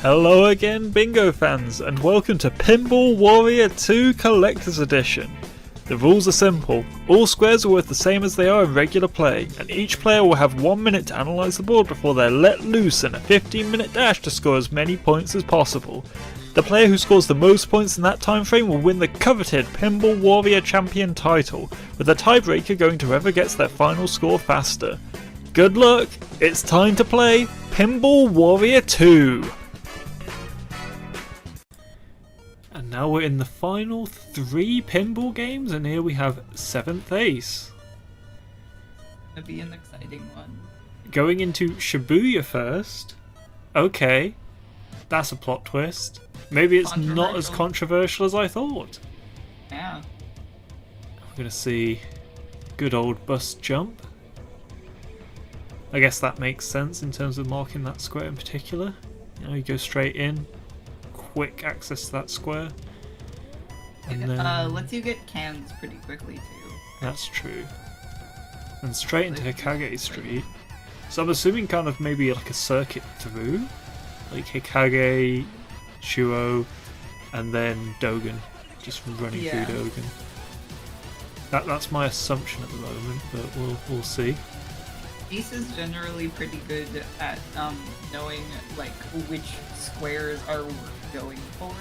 Hello again, bingo fans, and welcome to Pinball Warrior 2 Collector's Edition. The rules are simple. All squares are worth the same as they are in regular play, and each player will have 1 minute to analyse the board before they're let loose in a 15-minute dash to score as many points as possible. The player who scores the most points in that time frame will win the coveted Pinball Warrior Champion title, with a tiebreaker going to whoever gets their final score faster. Good luck! It's time to play Pinball Warrior 2! And now we're in the final 3 pinball games, and here we have 7thAce. Gonna be an exciting one. Going into Shibuya first. Okay, that's a plot twist. Maybe it's not as controversial as I thought. Yeah. We're gonna see good old bus jump. I guess that makes sense in terms of marking that square in particular. You know, you go straight in. Quick access to that square. And then, lets you get cans pretty quickly too. That's true. And straight into Hikage Street. So I'm assuming kind of maybe like a circuit through. Like Hikage, Chuo, and then Dogen. Just running through Dogen. That's my assumption at the moment, but we'll see. Ace is generally pretty good at knowing like which squares are worth going for.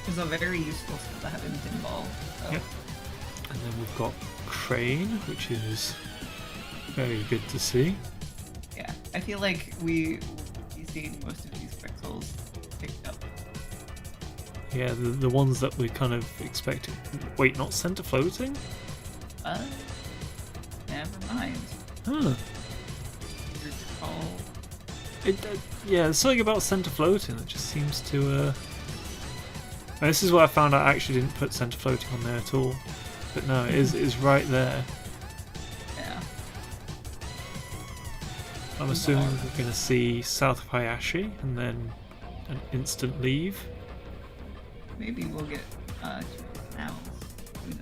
It's a very useful skill to have in pinball. So. Yep. And then we've got Crane, which is very good to see. Yeah, I feel like we see most of these pixels picked up. Yeah, the ones that we're kind of expecting. Wait, not center floating? Never mind. Huh. Yeah, there's something about center floating that just seems to. And this is what I found out. I actually didn't put center floating on there at all, but no, it is right there. Yeah. I'm assuming we're going to see South of Hayashi and then an instant leave. Maybe we'll get now. Who knows?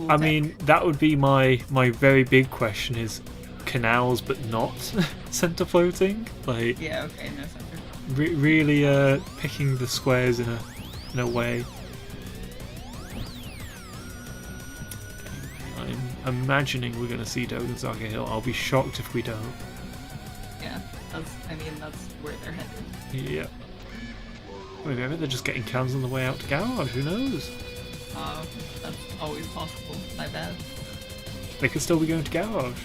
I mean, that would be my very big question: is canals but not center floating? Like, yeah, okay, no center. Really picking the squares in a way. I'm imagining we're going to see Dogen Zaga Hill. I'll be shocked if we don't. Yeah, that's where they're headed. Yeah. Maybe they're just getting cans on the way out to Garage. Who knows? That's always possible. My bad. They could still be going to Garage.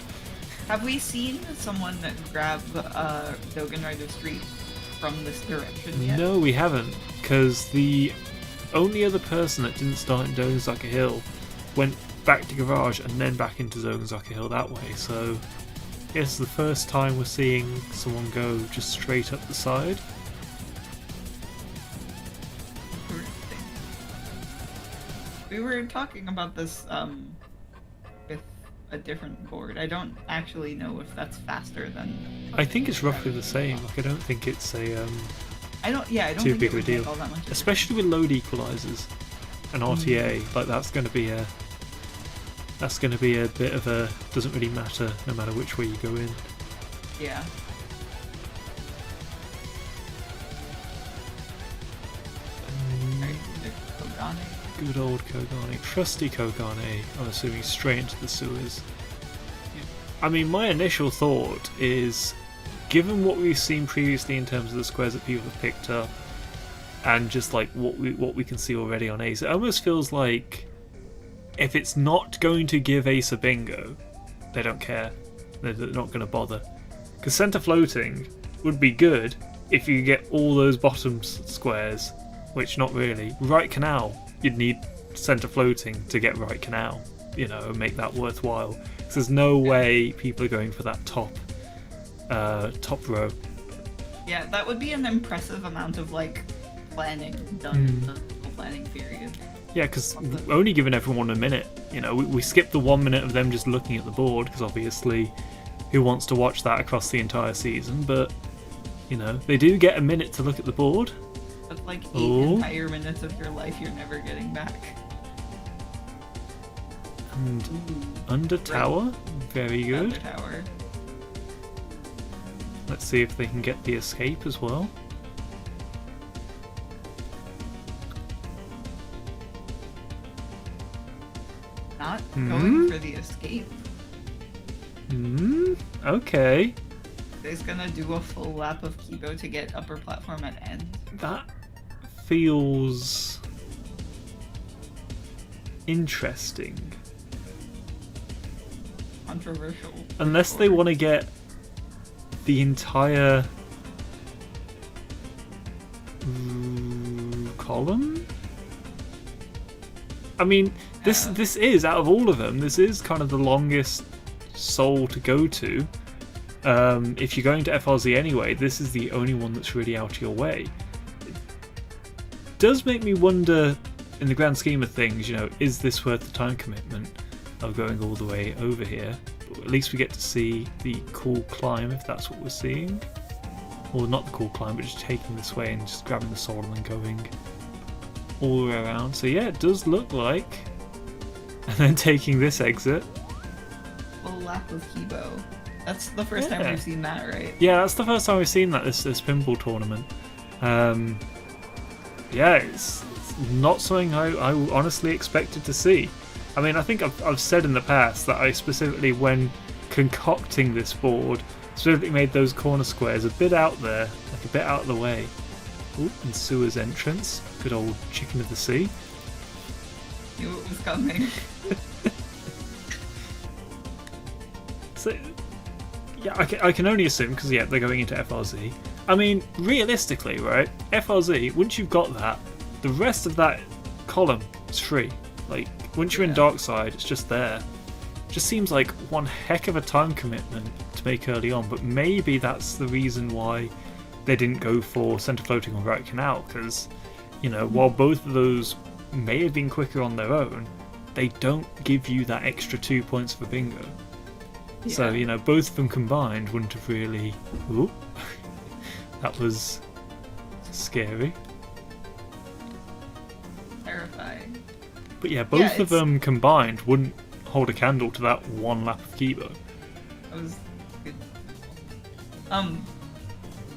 Have we seen someone grab Dogen Rider Street from this direction yet? No, we haven't, because the only other person that didn't start in Dogen Zaga Hill went back to Garage and then back into Dogen Zaga Hill that way, so it's the first time we're seeing someone go just straight up the side. We were talking about this with a different board. I don't actually know if that's faster than. I think it's roughly the same. Like, I don't think it's a I don't too think big of a deal, all that much especially with load equalizers and RTA. Like, that's going to be a bit of a doesn't really matter no matter which way you go in. Yeah. Good old Kogane, trusty Kogane. I'm assuming straight into the sewers. Yeah. I mean, my initial thought is, given what we've seen previously in terms of the squares that people have picked up, and just like what we can see already on Ace, it almost feels like if it's not going to give Ace a bingo, they don't care. They're not going to bother. Because center floating would be good if you get all those bottom squares, which not really. Right canal, you'd need center floating to get right canal, you know, and make that worthwhile. Because there's no way people are going for that top row. Yeah, that would be an impressive amount of like planning done in the planning period. Yeah, because we're only giving everyone a minute. You know, we skipped the 1 minute of them just looking at the board, because obviously, who wants to watch that across the entire season? But you know, they do get a minute to look at the board. That's like 8 entire minutes of your life you're never getting back. And under tower, very good. Under tower. Let's see if they can get the escape as well. Not going for the escape. Okay. He's gonna do a full lap of Kibo to get upper platform at end. That feels interesting. Controversial. Unless they want to get the entire column? I mean, this is, out of all of them, this is kind of the longest soul to go to. If you're going to FRZ anyway, this is the only one that's really out of your way. It does make me wonder, in the grand scheme of things, you know, is this worth the time commitment of going all the way over here? But at least we get to see the cool climb, if that's what we're seeing. Or not the cool climb, but just taking this way and just grabbing the soul and then going all the way around. So yeah, it does look like. And then taking this exit. Full lap of Kibo. That's the first time we've seen that, right? Yeah, that's the first time we've seen that this pinball tournament. Yeah, it's not something I honestly expected to see. I mean, I think I've said in the past that I specifically, when concocting this board, specifically made those corner squares a bit out there, like a bit out of the way. Ooh, and Sua's entrance. Good old chicken of the sea. Knew it was coming. So, yeah, I can only assume, because yeah, they're going into FRZ. I mean, realistically, right, FRZ, once you've got that, the rest of that column is free. Like, once you're in Dark Side, it's just there. Just seems like one heck of a time commitment to make early on, but maybe that's the reason why they didn't go for Centre Floating or Right Canal, because, you know, while both of those may have been quicker on their own, they don't give you that extra 2 points for bingo. Yeah. So, you know, both of them combined wouldn't have really... Ooh. That was scary. Terrifying. But yeah, both of them combined wouldn't hold a candle to that one lap of Kibo. That was good.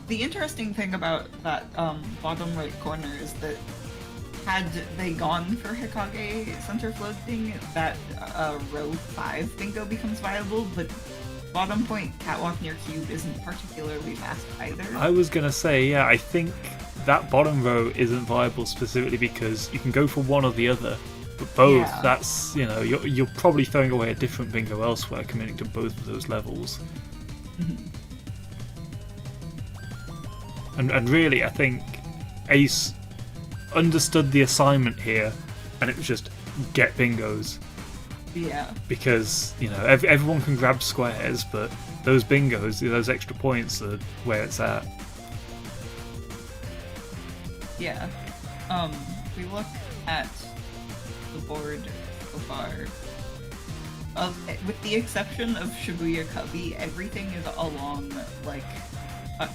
The interesting thing about that bottom right corner is that had they gone for Hikage Center Floating, that row 5 bingo becomes viable, but bottom point catwalk near cube isn't particularly fast either. I was gonna say, yeah, I think that bottom row isn't viable specifically because you can go for one or the other, but both, that's, you know, you're probably throwing away a different bingo elsewhere committing to both of those levels. And really, I think Ace understood the assignment here, and it was just get bingos. Yeah. Because, you know, everyone can grab squares, but those bingos, those extra points are where it's at. Yeah. We look at the board so far. With the exception of Shibuya Cubby, everything is along, like, a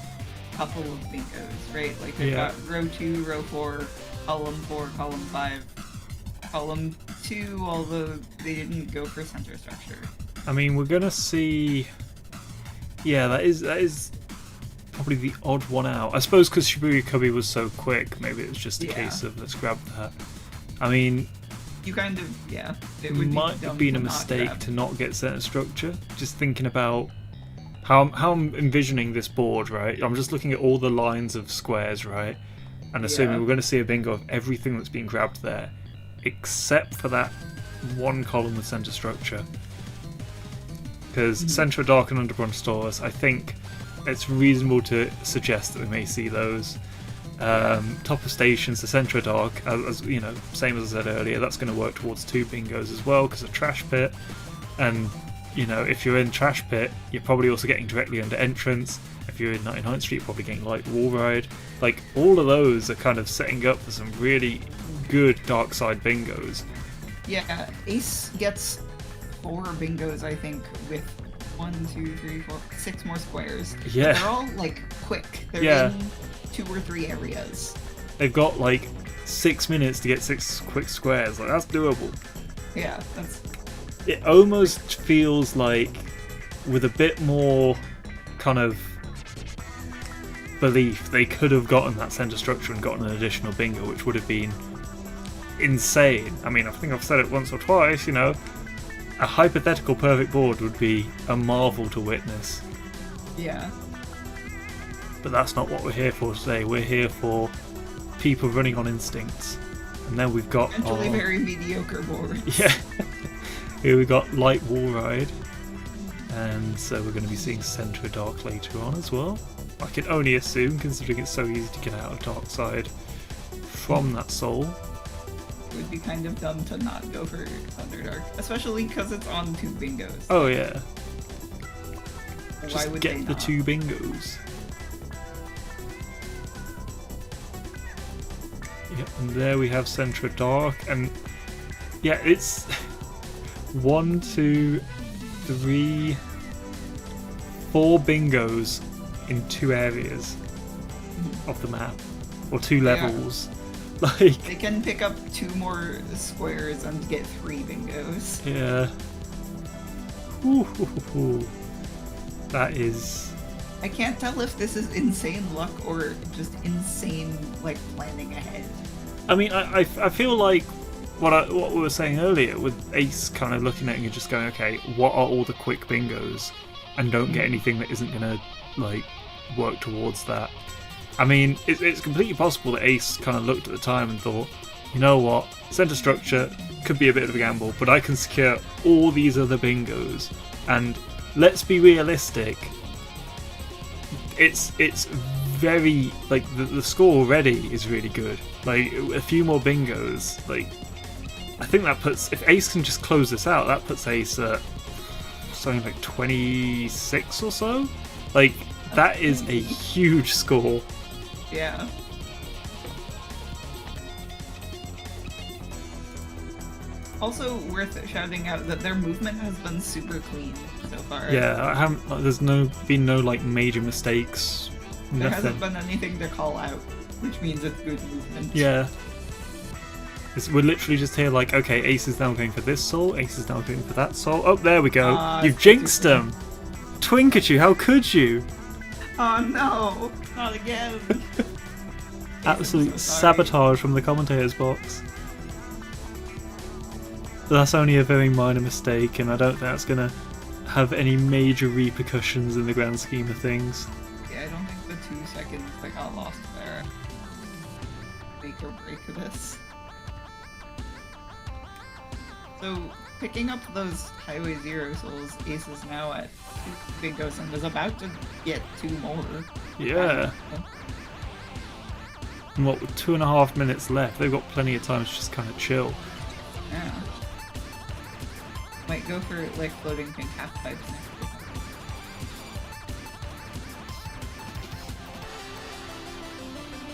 couple of bingos, right? Like, we've got row 2, row 4, column 4, column 5, column 2, although they didn't go for center structure. I mean, we're gonna see... Yeah, that is probably the odd one out. I suppose because Shibuya Cubby was so quick, maybe it's just a case of let's grab that. I mean... You kind of, it might have been a mistake to not get center structure. Just thinking about how I'm envisioning this board, right? I'm just looking at all the lines of squares, right? And assuming we're going to see a bingo of everything that's being grabbed there, except for that one column with center structure. Because Centre of Dark and Underground Stores, I think it's reasonable to suggest that we may see those. Top of stations, the Centre of Dark, as you know, same as I said earlier, that's going to work towards 2 bingos as well because of Trash Pit. And you know, if you're in Trash Pit, you're probably also getting directly under entrance. If you're in 99th Street, you're probably getting Light Wall Ride. Like, all of those are kind of setting up for some really good Dark Side bingos. Yeah, Ace gets 4 bingos, I think, with 1, 2, 3, 4, 6 more squares. Yeah. They're all, like, quick. They're in 2 or 3 areas. They've got, like, 6 minutes to get 6 quick squares. Like, that's doable. Yeah, that's... It almost feels like, with a bit more kind of belief they could have gotten that center structure and gotten an additional bingo, which would have been insane. I mean, I think I've said it once or twice, you know, a hypothetical perfect board would be a marvel to witness. Yeah. But that's not what we're here for today. We're here for people running on instincts. And then we've got Potentially very mediocre boards. Yeah. Here we got Light Wall Ride. And so we're going to be seeing Centre Dark later on as well. I can only assume, considering it's so easy to get out of Dark Side from that soul. It would be kind of dumb to not go for Thunderdark, especially because it's on 2 bingos. Oh yeah. Why Just would get they the not? 2 bingos. Yep, and there we have Centre Dark, and yeah, it's 1, 2, 3, 4 bingos in 2 areas of the map, or 2 levels. Like, they can pick up 2 more squares and get 3 bingos. yeah. Ooh. That is. I can't tell if this is insane luck or just insane like planning ahead. I mean, I feel like what we were saying earlier with Ace kind of looking at it and just going, okay, what are all the quick bingos, and don't get anything that isn't gonna like work towards that. I mean, it's completely possible that Ace kind of looked at the time and thought, you know what, center structure could be a bit of a gamble, but I can secure all these other bingos. And let's be realistic, it's very, like, the score already is really good. Like, a few more bingos, like, I think that puts, if Ace can just close this out, that puts Ace at something like 26 or so. Like, that is a huge score. Yeah. Also worth shouting out that their movement has been super clean so far. Yeah, there's been no like major mistakes. There Nothing. hasn't been anything to call out, which means it's good movement. Yeah. We're literally just here like, okay, Ace is now going for this soul, Ace is now going for that soul. Oh, there we go. You've jinxed him! Twinkatu, how could you? Oh no! Not again! Absolute so sorry. sabotage from the commentator's box. That's only a very minor mistake, and I don't think that's going to have any major repercussions in the grand scheme of things. Yeah, I don't think the 2 seconds that got lost there make or break this. So, picking up those Highway Zero souls, Ace is now at 2 bingos and is about to get 2 more. Yeah. And what, with 2.5 minutes left, they've got plenty of time to just kind of chill. Yeah. Might go for like floating pink half pipes next.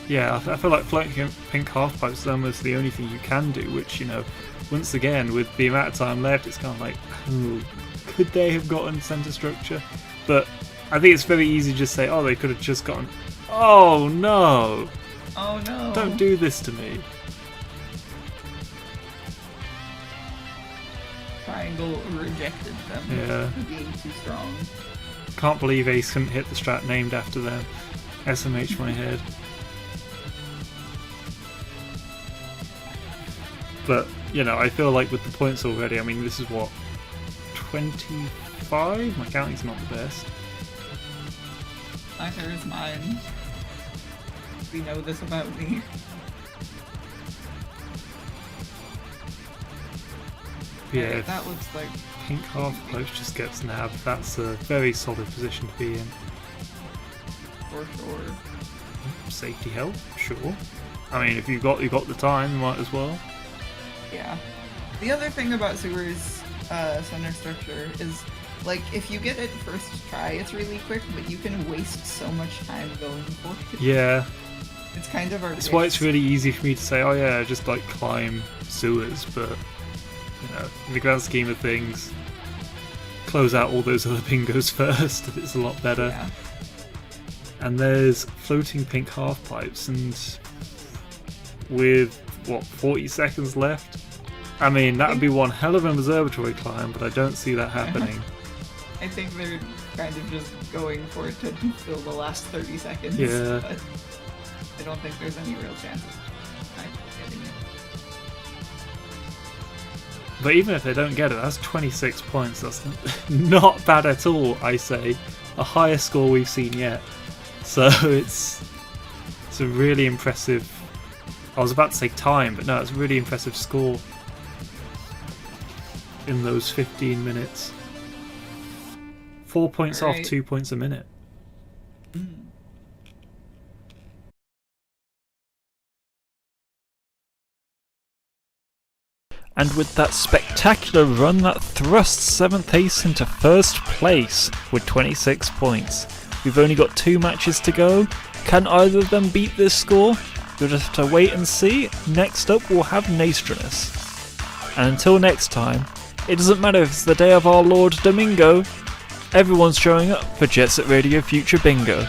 Yeah, I feel like floating pink half pipes is almost the only thing you can do, which, you know, once again, with the amount of time left, it's kind of like, ooh, could they have gotten center structure? But I think it's very easy to just say, oh, they could have just gotten, oh no! Oh no! Don't do this to me. Triangle rejected them for being too strong. Can't believe Ace couldn't hit the strat named after them. SMH my head. But, you know, I feel like with the points already, I mean, this is what, 25? My counting's not the best. Neither is mine. We know this about me. Yeah, Alright, if that looks like pink half post just gets nabbed, that's a very solid position to be in. for sure. Safety help, sure. I mean, if you've got the time, you might as well. Yeah. The other thing about Sewer's center structure is, like, if you get it first try, it's really quick, but you can waste so much time going for it. Yeah. It's kind of our That's why it's really easy for me to say, oh yeah, just like climb sewers, but, you know, in the grand scheme of things, close out all those other bingos first, it's a lot better. Yeah. And there's floating pink half pipes, and with, what, 40 seconds left? I mean, that would be one hell of an observatory climb, but I don't see that happening. I think they're kind of just going for it to fill the last 30 seconds. Yeah. But I don't think there's any real chances of getting it. But even if they don't get it, that's 26 points. That's not bad at all, I say. A higher score we've seen yet. So it's a really impressive... I was about to say time, but no, it's a really impressive score in those 15 minutes. 4 points off, 2 points a minute. And with that spectacular run, that thrusts 7thAce into first place with 26 points. We've only got 2 matches to go. Can either of them beat this score? You'll just have to wait and see. Next up we'll have Naestronus. And until next time, it doesn't matter if it's the day of our Lord Domingo, everyone's showing up for Jet Set Radio Future Bingo.